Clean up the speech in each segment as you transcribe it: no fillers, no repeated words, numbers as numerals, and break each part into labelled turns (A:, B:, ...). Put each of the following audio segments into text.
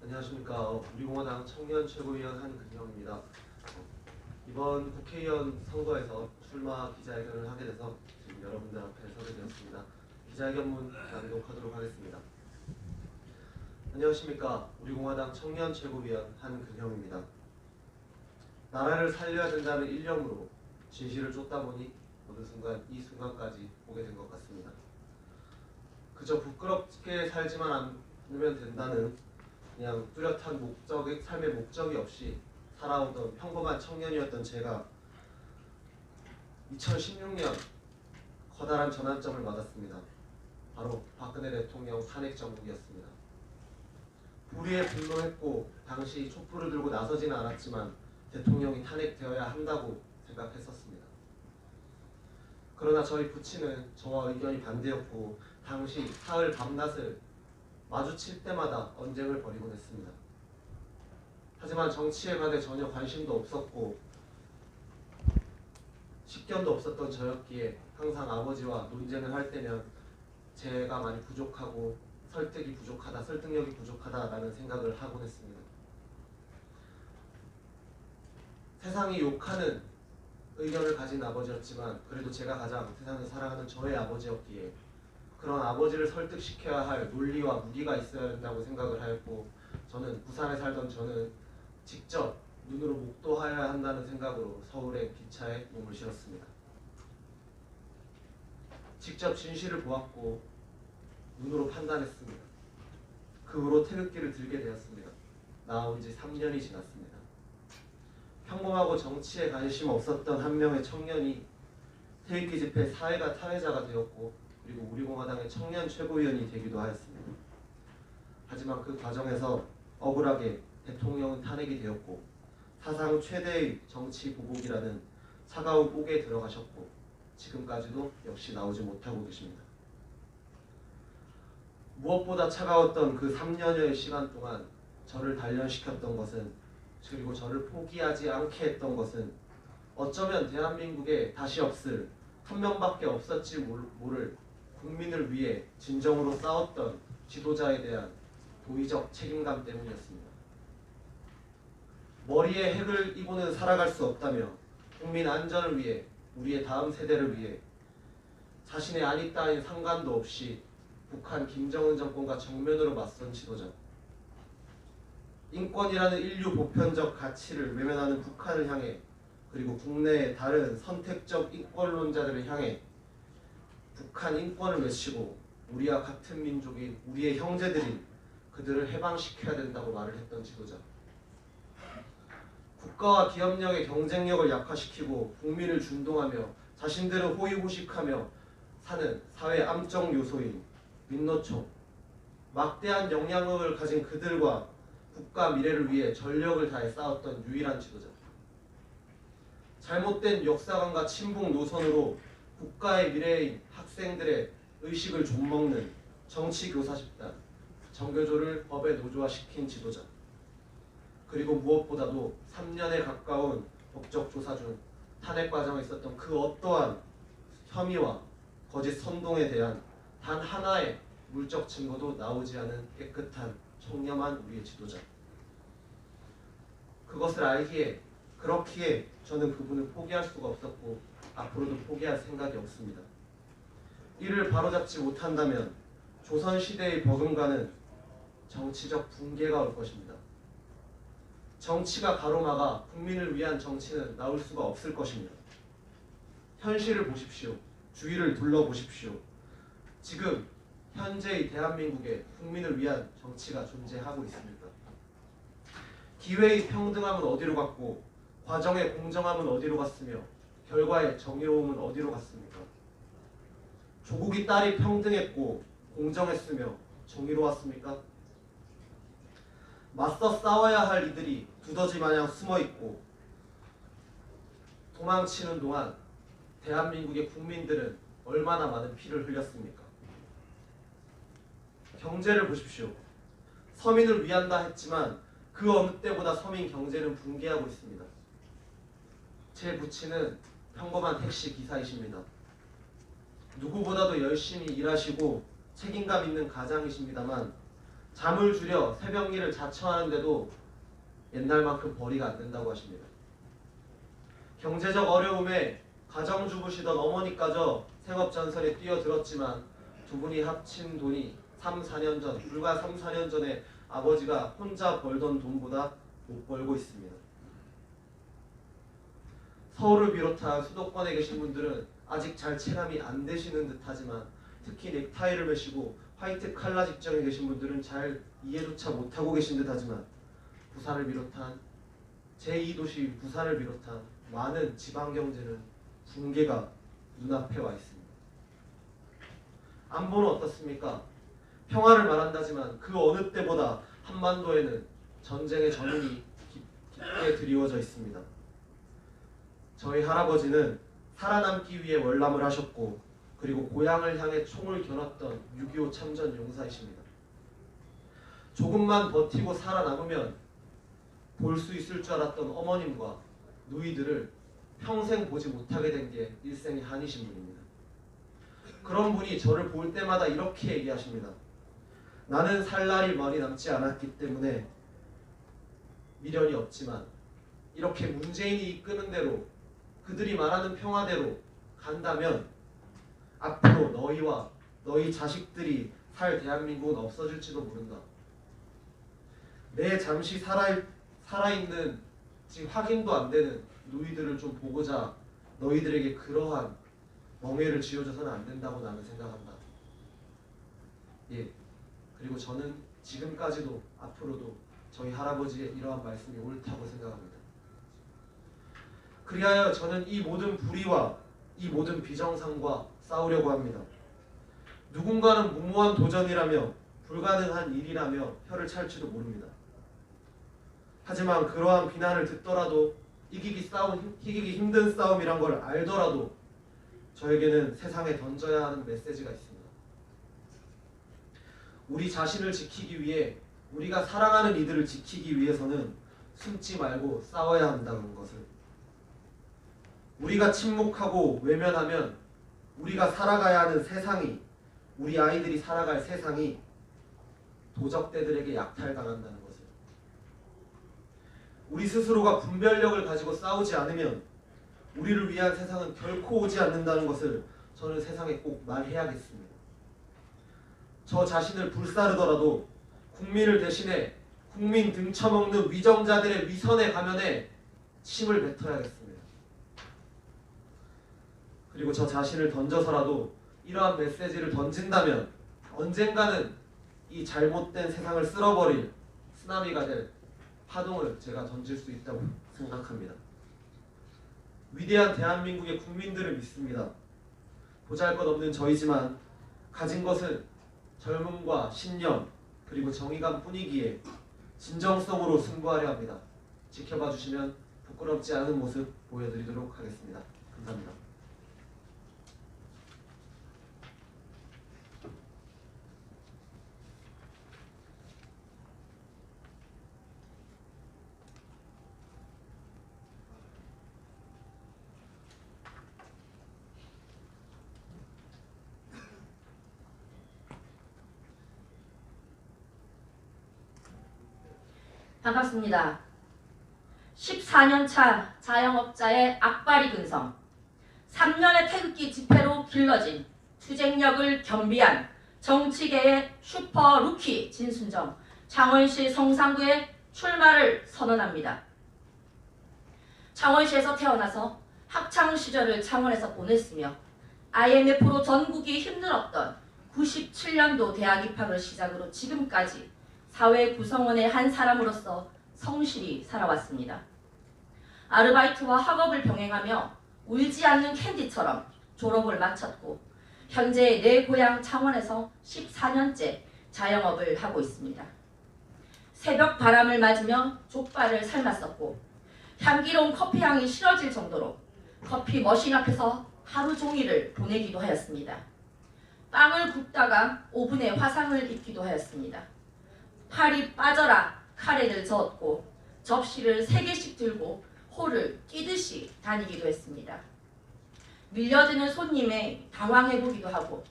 A: 안녕하십니까. 우리공화당 청년 최고위원 한근형입니다. 이번 국회의원 선거에서 출마 기자회견을 하게 돼서 지금 여러분들 앞에 서게 되었습니다. 기자회견문 낭독하도록 하겠습니다. 안녕하십니까. 우리공화당 청년 최고위원 한근형입니다. 나라를 살려야 된다는 일념으로 진실을 쫓다 보니 어느 순간 이 순간까지 오게 된 것 같습니다. 그저 부끄럽게 살지만 않으면 된다는 그냥 뚜렷한 삶의 목적이 없이 살아오던 평범한 청년이었던 제가 2016년 커다란 전환점을 맞았습니다. 바로 박근혜 대통령 탄핵 정국이었습니다. 불의에 분노했고 당시 촛불을 들고 나서지는 않았지만 대통령이 탄핵되어야 한다고 생각했었습니다. 그러나 저희 부친은 저와 의견이 반대였고 당시 사흘 밤낮을 마주칠 때마다 언쟁을 벌이곤 했습니다. 하지만 정치에 관해 전혀 관심도 없었고 식견도 없었던 저였기에 항상 아버지와 논쟁을 할 때면 제가 많이 부족하고 설득력이 부족하다라는 생각을 하곤 했습니다. 세상이 욕하는 의견을 가진 아버지였지만 그래도 제가 가장 세상을 사랑하는 저의 아버지였기에 그런 아버지를 설득시켜야 할 논리와 무기가 있어야 된다고 생각을 하였고 저는 부산에 살던 저는 직접 눈으로 목도하여야 한다는 생각으로 서울의 기차에 몸을 실었습니다. 직접 진실을 보았고 눈으로 판단했습니다. 그 후로 태극기를 들게 되었습니다. 나온 지 3년이 지났습니다. 평범하고 정치에 관심 없었던 한 명의 청년이 태극기 집회 사회자가 되었고 그리고 우리공화당의 청년 최고위원이 되기도 하였습니다. 하지만 그 과정에서 억울하게 대통령은 탄핵이 되었고 사상 최대의 정치 보복이라는 차가운 옥에 들어가셨고 지금까지도 역시 나오지 못하고 계십니다. 무엇보다 차가웠던 그 3년여의 시간 동안 저를 단련시켰던 것은 그리고 저를 포기하지 않게 했던 것은 어쩌면 대한민국에 다시 없을 한 명밖에 없었지 모를 국민을 위해 진정으로 싸웠던 지도자에 대한 도의적 책임감 때문이었습니다. 머리에 핵을 입고는 살아갈 수 없다며 국민 안전을 위해 우리의 다음 세대를 위해 자신의 아니 따윈 상관도 없이 북한 김정은 정권과 정면으로 맞선 지도자, 인권이라는 인류 보편적 가치를 외면하는 북한을 향해 그리고 국내의 다른 선택적 인권론자들을 향해 북한 인권을 외치고 우리와 같은 민족인 우리의 형제들인 그들을 해방시켜야 된다고 말을 했던 지도자, 국가와 기업력의 경쟁력을 약화시키고 국민을 준동하며 자신들은 호의호식하며 사는 사회 암적 요소인 민노총, 막대한 영향력을 가진 그들과 국가 미래를 위해 전력을 다해 싸웠던 유일한 지도자, 잘못된 역사관과 친북 노선으로 국가의 미래인 학생들의 의식을 좀먹는 정치교사 집단, 정교조를 법에 노조화시킨 지도자, 그리고 무엇보다도 3년에 가까운 법적 조사 중 탄핵 과정에 있었던 그 어떠한 혐의와 거짓 선동에 대한 단 하나의 물적 증거도 나오지 않은 깨끗한 청렴한 우리의 지도자. 그것을 알기에 그렇기에 저는 그분을 포기할 수가 없었고 앞으로도 포기할 생각이 없습니다. 이를 바로잡지 못한다면 조선시대의 버금가는 정치적 붕괴가 올 것입니다. 정치가 가로막아 국민을 위한 정치는 나올 수가 없을 것입니다. 현실을 보십시오. 주위를 둘러보십시오. 지금 현재의 대한민국에 국민을 위한 정치가 존재하고 있습니까? 기회의 평등함은 어디로 갔고 과정의 공정함은 어디로 갔으며 결과의 정의로움은 어디로 갔습니까? 조국이 딸이 평등했고 공정했으며 정의로웠습니까? 맞서 싸워야 할 이들이 두더지 마냥 숨어있고 도망치는 동안 대한민국의 국민들은 얼마나 많은 피를 흘렸습니까? 경제를 보십시오. 서민을 위한다 했지만 그 어느 때보다 서민 경제는 붕괴하고 있습니다. 제 부친은 평범한 택시 기사이십니다. 누구보다도 열심히 일하시고 책임감 있는 가장이십니다만 잠을 줄여 새벽 일을 자처하는데도 옛날만큼 벌이가 안 된다고 하십니다. 경제적 어려움에 가정주부시던 어머니까지 생업전선에 뛰어들었지만 두 분이 합친 돈이 불과 3, 4년 전에 아버지가 혼자 벌던 돈보다 못 벌고 있습니다. 서울을 비롯한 수도권에 계신 분들은 아직 잘 체감이 안 되시는 듯하지만 특히 넥타이를 매시고 화이트 칼라 직장에 계신 분들은 잘 이해조차 못하고 계신 듯하지만 부산을 비롯한 제2도시 부산을 비롯한 많은 지방경제는 붕괴가 눈앞에 와 있습니다. 안보는 어떻습니까? 평화를 말한다지만 그 어느 때보다 한반도에는 전쟁의 전운이 깊게 드리워져 있습니다. 저희 할아버지는 살아남기 위해 월남을 하셨고 그리고 고향을 향해 총을 겨눴던 6.25 참전 용사이십니다. 조금만 버티고 살아남으면 볼 수 있을 줄 알았던 어머님과 누이들을 평생 보지 못하게 된 게 일생의 한이신 분입니다. 그런 분이 저를 볼 때마다 이렇게 얘기하십니다. 나는 살 날이 많이 남지 않았기 때문에 미련이 없지만 이렇게 문재인이 이끄는 대로 그들이 말하는 평화대로 간다면 앞으로 너희와 너희 자식들이 살 대한민국은 없어질지도 모른다. 내 잠시 살아있는 지금 확인도 안 되는 누이들을 좀 보고자 너희들에게 그러한 멍해를 쥐어줘서는 안 된다고 나는 생각한다. 예. 그리고 저는 지금까지도 앞으로도 저희 할아버지의 이러한 말씀이 옳다고 생각합니다. 그리하여 저는 이 모든 불의와 이 모든 비정상과 싸우려고 합니다. 누군가는 무모한 도전이라며 불가능한 일이라며 혀를 찰지도 모릅니다. 하지만 그러한 비난을 듣더라도 이기기 힘든 싸움이란 걸 알더라도 저에게는 세상에 던져야 하는 메시지가 있습니다. 우리 자신을 지키기 위해 우리가 사랑하는 이들을 지키기 위해서는 숨지 말고 싸워야 한다는 것을, 우리가 침묵하고 외면하면 우리가 살아가야 하는 세상이, 우리 아이들이 살아갈 세상이 도적대들에게 약탈당한다는 것을, 우리 스스로가 분별력을 가지고 싸우지 않으면 우리를 위한 세상은 결코 오지 않는다는 것을 저는 세상에 꼭 말해야겠습니다. 저 자신을 불사르더라도 국민을 대신해 국민 등쳐먹는 위정자들의 위선의 가면에 침을 뱉어야겠습니다. 그리고 저 자신을 던져서라도 이러한 메시지를 던진다면 언젠가는 이 잘못된 세상을 쓸어버릴 쓰나미가 될 파동을 제가 던질 수 있다고 생각합니다. 위대한 대한민국의 국민들을 믿습니다. 보잘것없는 저희지만 가진 것은 젊음과 신념 그리고 정의감 뿐이기에 진정성으로 승부하려 합니다. 지켜봐 주시면 부끄럽지 않은 모습 보여드리도록 하겠습니다. 감사합니다.
B: 반갑습니다. 14년차 자영업자의 악바리 근성, 3년의 태극기 집회로 길러진 투쟁력을 겸비한 정치계의 슈퍼 루키 진순정, 창원시 성산구에 출마를 선언합니다. 창원시에서 태어나서 학창시절을 창원에서 보냈으며 IMF로 전국이 힘들었던 97년도 대학 입학을 시작으로 지금까지 사회 구성원의 한 사람으로서 성실히 살아왔습니다. 아르바이트와 학업을 병행하며 울지 않는 캔디처럼 졸업을 마쳤고 현재 내 고향 창원에서 14년째 자영업을 하고 있습니다. 새벽 바람을 맞으며 족발을 삶았었고 향기로운 커피향이 싫어질 정도로 커피 머신 앞에서 하루 종일을 보내기도 하였습니다. 빵을 굽다가 오븐에 화상을 입기도 하였습니다. 팔이 빠져라 카레를 저었고 접시를 3개씩 들고 홀을 뛰듯이 다니기도 했습니다. 밀려드는 손님에 당황해보기도 하고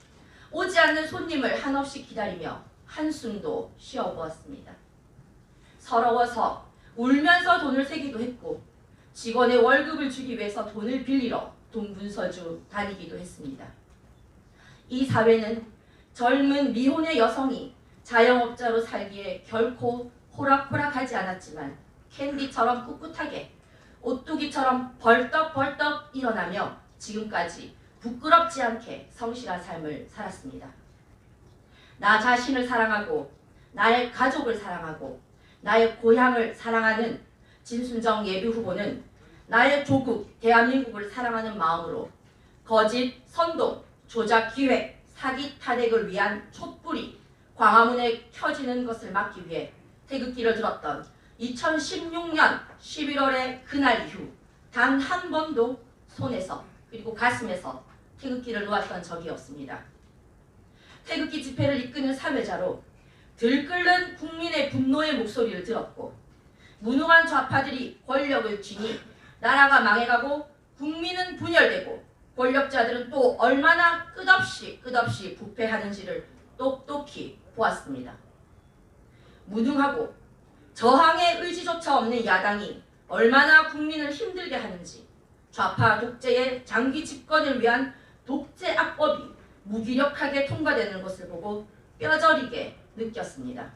B: 오지 않는 손님을 한없이 기다리며 한숨도 쉬어보았습니다. 서러워서 울면서 돈을 세기도 했고 직원의 월급을 주기 위해서 돈을 빌리러 동분서주 다니기도 했습니다. 이 사회는 젊은 미혼의 여성이 자영업자로 살기에 결코 호락호락하지 않았지만 캔디처럼 꿋꿋하게 오뚜기처럼 벌떡벌떡 일어나며 지금까지 부끄럽지 않게 성실한 삶을 살았습니다. 나 자신을 사랑하고 나의 가족을 사랑하고 나의 고향을 사랑하는 진순정 예비후보는 나의 조국 대한민국을 사랑하는 마음으로 거짓, 선동, 조작 기획, 사기 탄핵을 위한 촛불이 광화문에 켜지는 것을 막기 위해 태극기를 들었던 2016년 11월의 그날 이후 단 한 번도 손에서 그리고 가슴에서 태극기를 놓았던 적이 없습니다. 태극기 집회를 이끄는 사회자로 들끓는 국민의 분노의 목소리를 들었고 무능한 좌파들이 권력을 쥐니 나라가 망해가고 국민은 분열되고 권력자들은 또 얼마나 끝없이 부패하는지를 똑똑히 보았습니다. 무능하고 저항의 의지조차 없는 야당이 얼마나 국민을 힘들게 하는지 좌파 독재의 장기 집권을 위한 독재 악법이 무기력하게 통과되는 것을 보고 뼈저리게 느꼈습니다.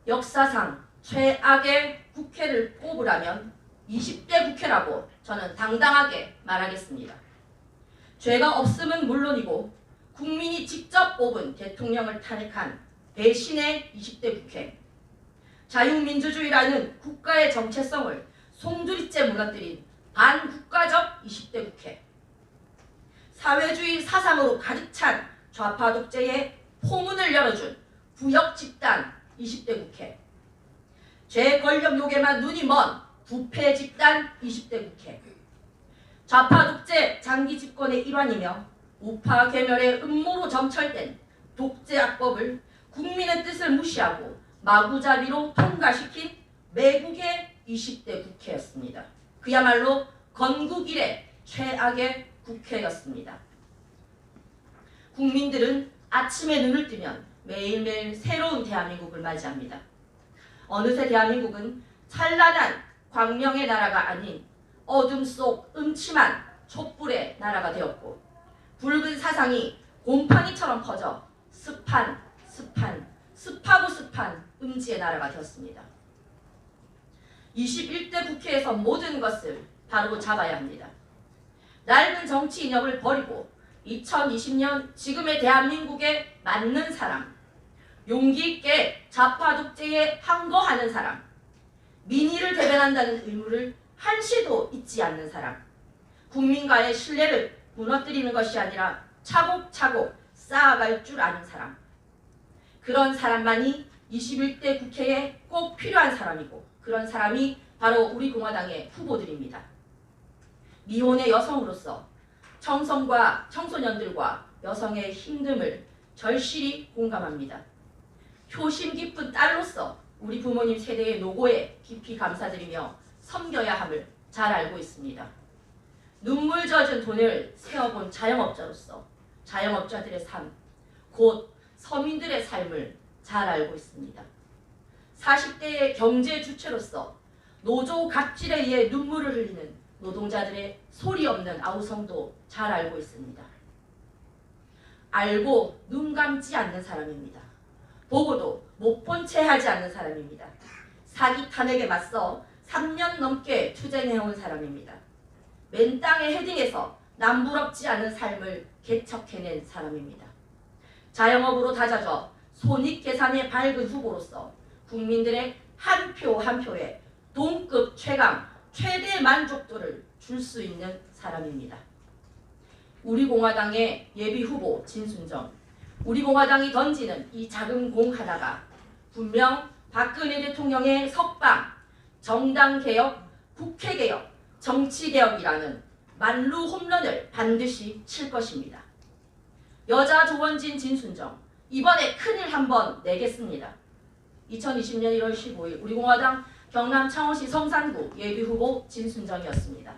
B: 역사상 최악의 국회를 꼽으라면 20대 국회라고 저는 당당하게 말하겠습니다. 죄가 없음은 물론이고 국민이 직접 뽑은 대통령을 탄핵한 배신의 20대 국회, 자유민주주의라는 국가의 정체성을 송두리째 무너뜨린 반국가적 20대 국회, 사회주의 사상으로 가득 찬 좌파 독재의 포문을 열어준 부역 집단 20대 국회, 죄 권력 욕에만 눈이 먼 부패 집단 20대 국회, 좌파 독재 장기 집권의 일환이며 우파 괴멸의 음모로 점철된 독재 악법을 국민의 뜻을 무시하고 마구잡이로 통과시킨 매국의 20대 국회였습니다. 그야말로 건국 이래 최악의 국회였습니다. 국민들은 아침에 눈을 뜨면 매일매일 새로운 대한민국을 맞이합니다. 어느새 대한민국은 찬란한 광명의 나라가 아닌 어둠 속 음침한 촛불의 나라가 되었고 붉은 사상이 곰팡이처럼 퍼져 습한 음지의 나라가 되었습니다. 21대 국회에서 모든 것을 바로 잡아야 합니다. 낡은 정치 인형을 버리고 2020년 지금의 대한민국에 맞는 사람, 용기 있게 좌파 독재에 항거하는 사람, 민의를 대변한다는 의무를 한시도 잊지 않는 사람, 국민과의 신뢰를 무너뜨리는 것이 아니라 차곡차곡 쌓아갈 줄 아는 사람, 그런 사람만이 21대 국회에 꼭 필요한 사람이고 그런 사람이 바로 우리 공화당의 후보들입니다. 미혼의 여성으로서 청성과 청소년들과 여성의 힘듦을 절실히 공감합니다. 효심 깊은 딸로서 우리 부모님 세대의 노고에 깊이 감사드리며 섬겨야 함을 잘 알고 있습니다. 눈물 젖은 돈을 세어본 자영업자로서 자영업자들의 삶, 곧 서민들의 삶을 잘 알고 있습니다. 40대의 경제 주체로서 노조 갑질에 의해 눈물을 흘리는 노동자들의 소리 없는 아우성도 잘 알고 있습니다. 알고 눈 감지 않는 사람입니다. 보고도 못 본 채 하지 않는 사람입니다. 사기 탄핵에 맞서 3년 넘게 투쟁해온 사람입니다. 맨 땅에 헤딩해서 남부럽지 않은 삶을 개척해낸 사람입니다. 자영업으로 다져져 손익계산의 밝은 후보로서 국민들의 한 표 한 표에 동급 최강 최대 만족도를 줄 수 있는 사람입니다. 우리 공화당의 예비후보 진순정, 우리 공화당이 던지는 이 작은 공 하나가 분명 박근혜 대통령의 석방, 정당개혁, 국회개혁, 정치개혁이라는 만루 홈런을 반드시 칠 것입니다. 여자 조원진 진순정, 이번에 큰일 한번 내겠습니다. 2020년 1월 15일 우리 공화당 경남 창원시 성산구 예비후보 진순정이었습니다.